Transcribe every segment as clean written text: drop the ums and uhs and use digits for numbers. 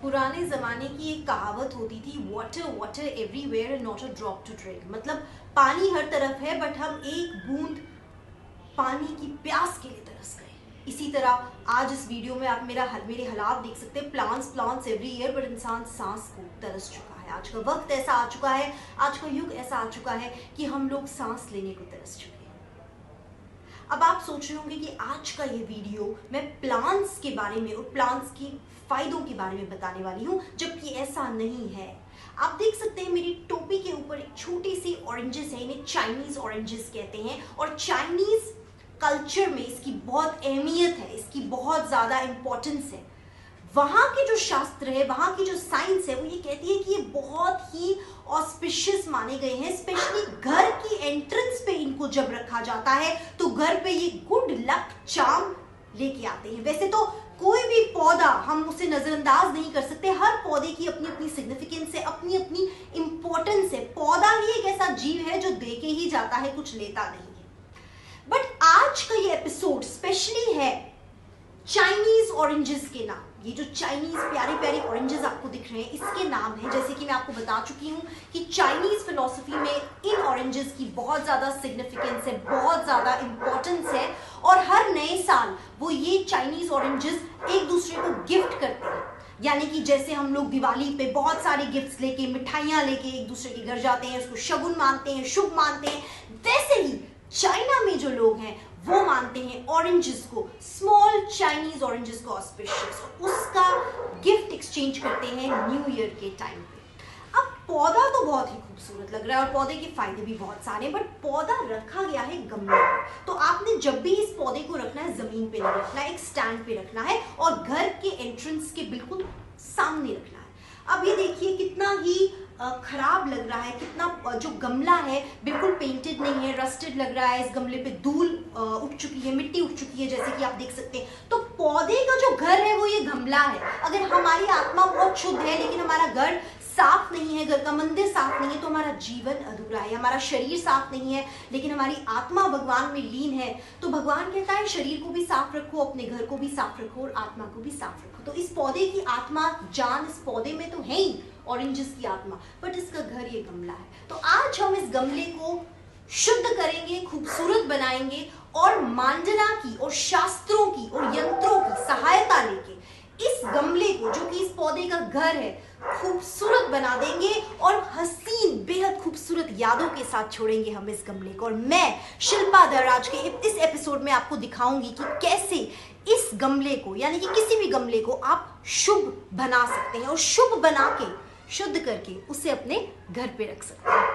पुराने ज़माने की एक कहावत होती थी, water water everywhere and not a drop to drink. मतलब पानी हर तरफ है बट हम एक बूंद पानी की प्यास के लिए तरस गए। इसी तरह आज इस वीडियो में आप मेरे हालात देख सकते हैं। Plants plants every year but इंसान सांस को तरस चुका है। आज का वक्त ऐसा आ चुका है, आज का युग ऐसा आ चुका है कि हम लोग सांस लेने को तरस चुके हैं। अब आप सोच रहे होंगे कि आज का ये वीडियो मैं प्लांट्स के बारे में और प्लांट्स के फायदों के बारे में बताने वाली हूँ, जबकि ऐसा नहीं है। आप देख सकते हैं मेरी टोपी के ऊपर एक छोटी सी ऑरेंजेस है, इन्हें चाइनीज ऑरेंजेस कहते हैं। और चाइनीज कल्चर में इसकी बहुत अहमियत है, इसकी बहुत ज्यादा इंपॉर्टेंस है। वहां के जो शास्त्र है, वहां की जो साइंस है, वो ये कहती है कि ये बहुत ही ऑस्पिशियस माने गए हैं। स्पेशली घर की एंट्रेंस पे इनको जब रखा जाता है तो घर पे ये गुड लक चार्म लेके आते हैं। वैसे तो कोई भी पौधा हम उसे नजरअंदाज नहीं कर सकते। हर पौधे की अपनी अपनी सिग्निफिकेंस है, अपनी अपनी इंपॉर्टेंस है। पौधा ही एक ऐसा जीव है जो दे के ही जाता है, कुछ लेता नहीं है। बट आज का ये एपिसोड स्पेशली है चाइनीज ऑरेंजेस के नाम। ये जो चाइनीज प्यारे प्यारे ऑरेंजेस आपको दिख रहे हैं, इसके नाम है। जैसे कि मैं आपको बता चुकी हूँ कि चाइनीज फिलॉसफी में इन ऑरेंजेस की बहुत ज्यादा सिग्निफिकेंस है, बहुत ज्यादा इंपॉर्टेंस है। और हर नए साल वो ये चाइनीज ऑरेंजेस एक दूसरे को गिफ्ट करते हैं। यानी कि जैसे हम लोग दिवाली पे बहुत सारे गिफ्ट्स लेके, मिठाइयां लेके एक दूसरे के घर जाते हैं, उसको शगुन मानते हैं, शुभ मानते हैं, वैसे ही चाइना में जो लोग हैं वो मानते हैं ऑरेंजेस को, स्मॉल चाइनीज ऑरेंजेस को ऑस्पिशियस। उसका गिफ्ट एक्सचेंज करते हैं न्यू ईयर के टाइम पे। अब पौधा तो बहुत ही खूबसूरत लग रहा है और पौधे के फायदे भी बहुत सारे, बट पौधा रखा गया है गमले में। तो आपने जब भी इस पौधे को रखना है, जमीन पे नहीं रखना है, एक स्टैंड पे रखना है और घर के एंट्रेंस के बिल्कुल सामने रखना है। अब ये देखिए कितना ही खराब लग रहा है, कितना जो गमला है बिल्कुल पेंटेड नहीं है, रस्टेड लग रहा है। इस गमले पे धूल उठ चुकी है, मिट्टी उठ चुकी है, जैसे कि आप देख सकते हैं। तो पौधे का जो घर है वो ये गमला है। अगर हमारी आत्मा बहुत शुद्ध है लेकिन हमारा घर साफ नहीं है, घर का मंदिर साफ नहीं है, तो हमारा जीवन अधूरा है। हमारा शरीर साफ नहीं है लेकिन हमारी आत्मा भगवान में लीन है, तो भगवान कहता है शरीर को भी साफ रखो, अपने घर को भी साफ रखो और आत्मा को भी साफ रखो। तो इस पौधे की आत्मा जान इस पौधे में तो है ही, ऑरेंजेस की आत्मा, बट इसका घर ये गमला है। तो आज हम इस गमले को शुद्ध करेंगे, खूबसूरत बनाएंगे और मांडना की और शास्त्रों की और यंत्रों की सहायता लेके इस गमले को, जो कि इस पौधे का घर है, खूबसूरत बना देंगे और हसीन बेहद खूबसूरत यादों के साथ छोड़ेंगे हम इस गमले को। और मैं शिल्पा दराज के इस एपिसोड में आपको दिखाऊंगी कि कैसे इस गमले को, यानी कि किसी भी गमले को आप शुभ बना सकते हैं और शुभ बना के, शुद्ध करके उसे अपने घर पे रख सकते हैं।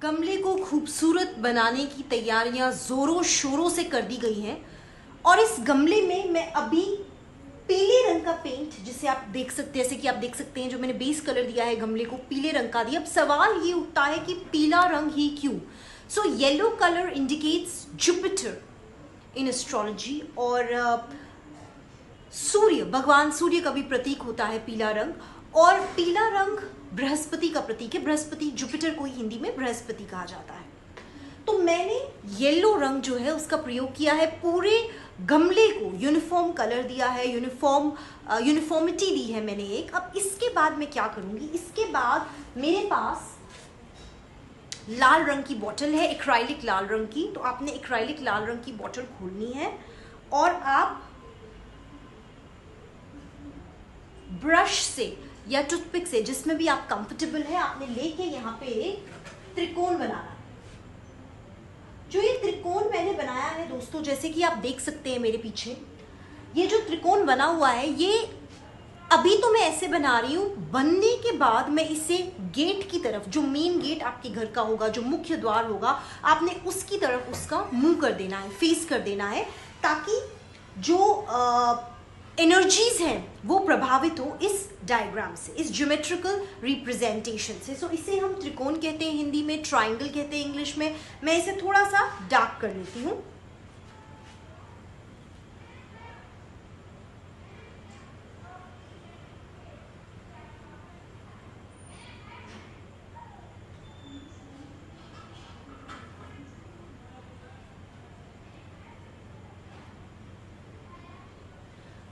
गमले को खूबसूरत बनाने की तैयारियां जोरों शोरों से कर दी गई हैं और इस गमले में मैं अभी पीले रंग का पेंट, जिसे आप देख सकते हैं, जैसे कि आप देख सकते हैं जो मैंने बेस कलर दिया है गमले को पीले रंग का दिया। अब सवाल ये उठता है कि पीला रंग ही क्यों? So yellow colour indicates Jupiter in astrology और सूर्य, भगवान सूर्य का भी प्रतीक होता है पीला रंग। और पीला रंग बृहस्पति का प्रतीक है। बृहस्पति, जुपिटर को हिंदी में बृहस्पति कहा जाता है। तो मैंने येलो रंग जो है उसका प्रयोग किया है, पूरे गमले को यूनिफॉर्म कलर दिया है, यूनिफॉर्मिटी दी है मैंने एक। अब इसके बाद मैं क्या करूंगी, इसके बाद मेरे पास लाल रंग की बोतल है, एक्राइलिक लाल रंग की। तो आपने एक्राइलिक लाल रंग की बोतल खोलनी है और आप ब्रश से या टूथपिक से, जिसमें भी आप कंफर्टेबल है, आपने लेके यहाँ पे एक त्रिकोण बनाना है। जो ये त्रिकोण मैंने बनाया है दोस्तों, जैसे कि आप देख सकते हैं मेरे पीछे ये जो त्रिकोण बना हुआ है, ये अभी तो मैं ऐसे बना रही हूँ। बनने के बाद मैं इसे गेट की तरफ, जो मेन गेट आपके घर का होगा, जो मुख्य द्वार होगा, आपने उसकी तरफ उसका मुंह कर देना है, फेस कर देना है, ताकि जो एनर्जीज हैं वो प्रभावित हो इस डायग्राम से, इस ज्योमेट्रिकल रिप्रेजेंटेशन से। सो इसे हम त्रिकोण कहते हैं हिंदी में, ट्राइंगल कहते हैं इंग्लिश में। मैं इसे थोड़ा सा डार्क कर लेती हूँ।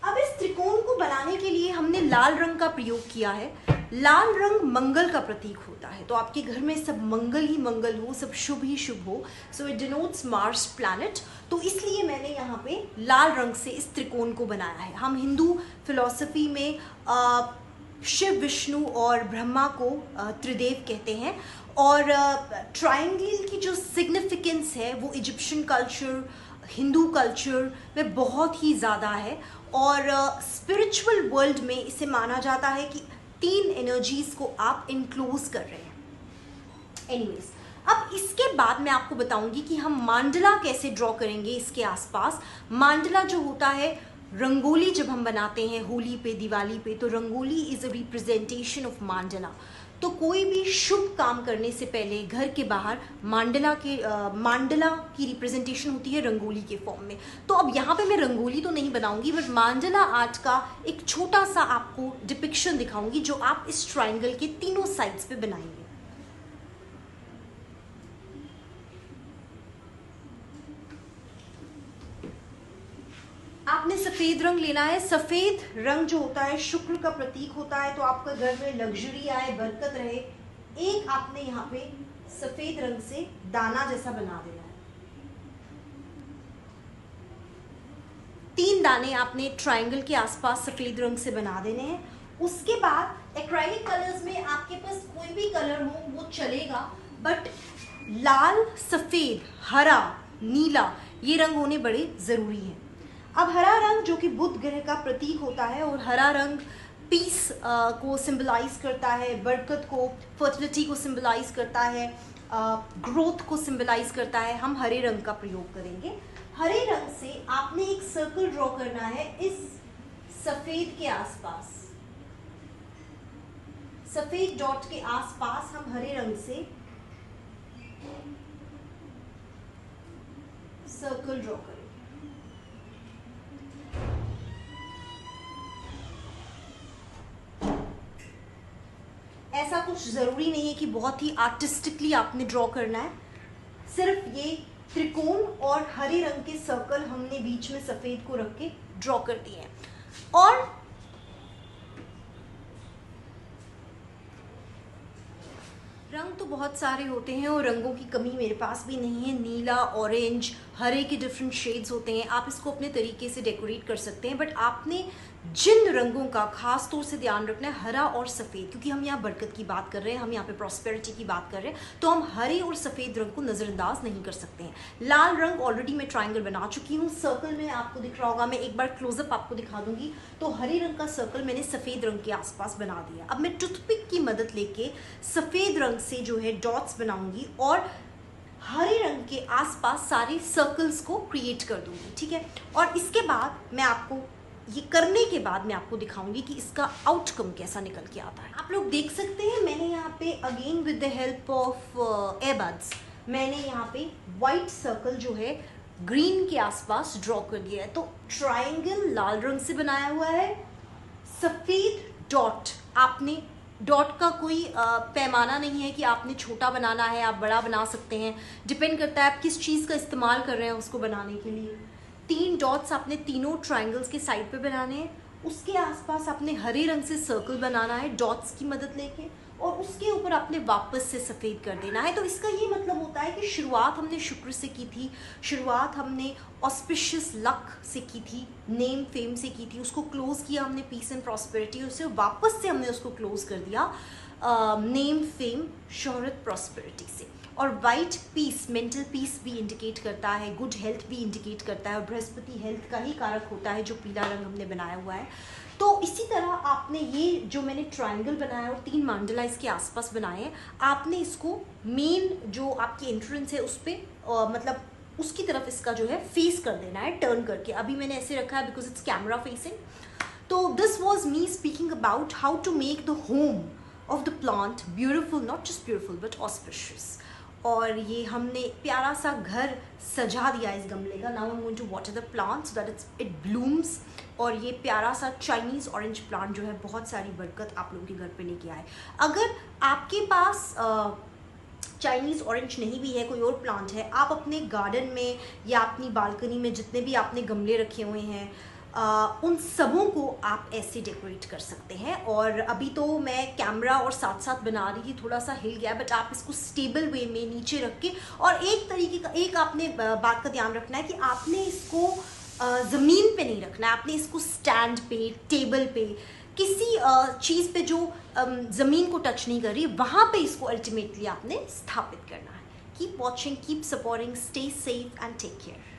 अब इस दर्शाने के लिए हमने लाल रंग का प्रयोग किया है। लाल रंग मंगल का प्रतीक होता है, तो आपके घर में सब मंगल ही मंगल हो, सब शुभ ही शुभ हो। So it denotes Mars planet, तो इसलिए मैंने यहाँ पे लाल रंग से इस त्रिकोण को बनाया है। हम हिंदू फिलॉसफी में शिव, विष्णु और ब्रह्मा को त्रिदेव कहते हैं, और ट्रायंगल की जो सिग्निफिकेंस है वो इजिप्शियन कल्चर, हिंदू कल्चर में बहुत ही ज़्यादा है, और स्पिरिचुअल वर्ल्ड में इसे माना जाता है कि 3 एनर्जीज को आप इनक्लोज कर रहे हैं। एनीवेज, अब इसके बाद मैं आपको बताऊंगी कि हम मांडला कैसे ड्रॉ करेंगे इसके आसपास। मांडला जो होता है, रंगोली जब हम बनाते हैं होली पे, दिवाली पे, तो rangoli is a representation of मांडला। तो कोई भी शुभ काम करने से पहले घर के बाहर मांडला की रिप्रेजेंटेशन होती है रंगोली के फॉर्म में। तो अब यहाँ पे मैं रंगोली तो नहीं बनाऊंगी, बट मांडला आर्ट का एक छोटा सा आपको डिपिक्शन दिखाऊंगी जो आप इस ट्रायंगल के तीनों साइड्स पे बनाएंगे। आपने सफ़ेद रंग लेना है। सफ़ेद रंग जो होता है शुक्र का प्रतीक होता है, तो आपका घर में लग्जरी आए, बरकत रहे। एक आपने यहाँ पे सफ़ेद रंग से दाना जैसा बना देना है। 3 दाने आपने ट्रायंगल के आसपास सफ़ेद रंग से बना देने हैं। उसके बाद एक्रेलिक कलर्स में आपके पास कोई भी कलर हो वो चलेगा, बट लाल, सफ़ेद, हरा, नीला ये रंग होने बड़े ज़रूरी हैं। अब हरा रंग जो कि बुध ग्रह का प्रतीक होता है, और हरा रंग पीस को सिंबलाइज करता है, बरकत को, फर्टिलिटी को सिंबलाइज करता है, ग्रोथ को सिंबलाइज करता है। हम हरे रंग का प्रयोग करेंगे। हरे रंग से आपने एक सर्कल ड्रॉ करना है इस सफ़ेद के आसपास। सफ़ेद डॉट के आसपास हम हरे रंग से सर्कल ड्रॉ करेंगे। ऐसा कुछ ज़रूरी नहीं है कि बहुत ही आर्टिस्टिकली आपने ड्रॉ करना है, सिर्फ ये त्रिकोण और हरे रंग के सर्कल हमने बीच में सफ़ेद को रख के ड्रॉ कर दिए हैं। और रंग तो बहुत सारे होते हैं और रंगों की कमी मेरे पास भी नहीं है। नीला, ऑरेंज, हरे के डिफरेंट शेड्स होते हैं, आप इसको अपने तरीके से डेकोरेट कर सकते हैं। बट आपने जिन रंगों का खास तौर से ध्यान रखना है, हरा और सफ़ेद, क्योंकि हम यहाँ बरकत की बात कर रहे हैं, हम यहाँ पे प्रॉस्पेरिटी की बात कर रहे हैं, तो हम हरे और सफ़ेद रंग को नज़रअंदाज नहीं कर सकते हैं। लाल रंग ऑलरेडी मैं ट्रायंगल बना चुकी हूँ, सर्कल में आपको दिख रहा होगा, मैं एक बार क्लोजअप आपको दिखा दूंगी। तो हरे रंग का सर्कल मैंने सफ़ेद रंग के आसपास बना दिया। अब मैं टूथपिक की मदद लेके सफ़ेद रंग से जो है डॉट्स बनाऊंगी और हरे रंग के आसपास सारे सर्कल्स को क्रिएट कर दूंगी, ठीक है। और इसके बाद मैं आपको ये करने के बाद मैं आपको दिखाऊंगी कि इसका आउटकम कैसा निकल के आता है। आप लोग देख सकते हैं मैंने यहाँ पे again with the help of earbuds मैंने यहाँ पे वाइट सर्कल जो है ग्रीन के आसपास ड्रॉ कर दिया है। तो ट्रायंगल लाल रंग से बनाया हुआ है, सफ़ेद डॉट, आपने डॉट का कोई पैमाना नहीं है कि आपने छोटा बनाना है, आप बड़ा बना सकते हैं, डिपेंड करता है आप किस चीज़ का इस्तेमाल कर रहे हैं उसको बनाने के लिए। 3 डॉट्स आपने तीनों ट्रायंगल्स के साइड पे बनाने हैं। उसके आसपास आपने हरे रंग से सर्कल बनाना है डॉट्स की मदद लेके, और उसके ऊपर आपने वापस से सफ़ेद कर देना है। तो इसका ये मतलब होता है कि शुरुआत हमने शुक्र से की थी, शुरुआत हमने ऑस्पिशियस लक से की थी, नेम फेम से की थी, उसको क्लोज किया हमने पीस एंड प्रॉस्पेरिटी, उससे वापस से हमने उसको क्लोज कर दिया नेम फेम शोहरत प्रॉस्पेरिटी से। और वाइट पीस मेंटल पीस भी इंडिकेट करता है, गुड हेल्थ भी इंडिकेट करता है, और बृहस्पति हेल्थ का ही कारक होता है जो पीला रंग हमने बनाया हुआ है। तो इसी तरह आपने ये जो मैंने ट्रायंगल बनाया और 3 मंडला इसके आसपास बनाए हैं, आपने इसको मेन जो आपकी एंट्रेंस है उस पर मतलब उसकी तरफ इसका जो है फेस कर देना है टर्न करके। अभी मैंने ऐसे रखा है बिकॉज इट्स कैमरा फेसिंग। तो this was me speaking about how to make the home of the plant beautiful, not just beautiful but auspicious. और ये हमने प्यारा सा घर सजा दिया इस गमले का। Now I am going to water the plant so that it blooms. और ये प्यारा सा चाइनीज़ ऑरेंज प्लांट जो है बहुत सारी बरकत आप लोगों के घर पे लेके आए। अगर आपके पास चाइनीज़ ऑरेंज नहीं भी है, कोई और प्लांट है, आप अपने गार्डन में या अपनी बालकनी में जितने भी आपने गमले रखे हुए हैं उन सबों को आप ऐसे डेकोरेट कर सकते हैं। और अभी तो मैं कैमरा और साथ साथ बना रही थी, थोड़ा सा हिल गया, बट आप इसको स्टेबल वे में नीचे रख के, और एक तरीके का एक आपने बात का ध्यान रखना है कि आपने इसको ज़मीन पे नहीं रखना है, आपने इसको स्टैंड पे, टेबल पे, किसी चीज़ पे जो ज़मीन को टच नहीं कर रही, वहाँ पे इसको अल्टीमेटली आपने स्थापित करना है। Keep watching, keep supporting, stay safe and take care.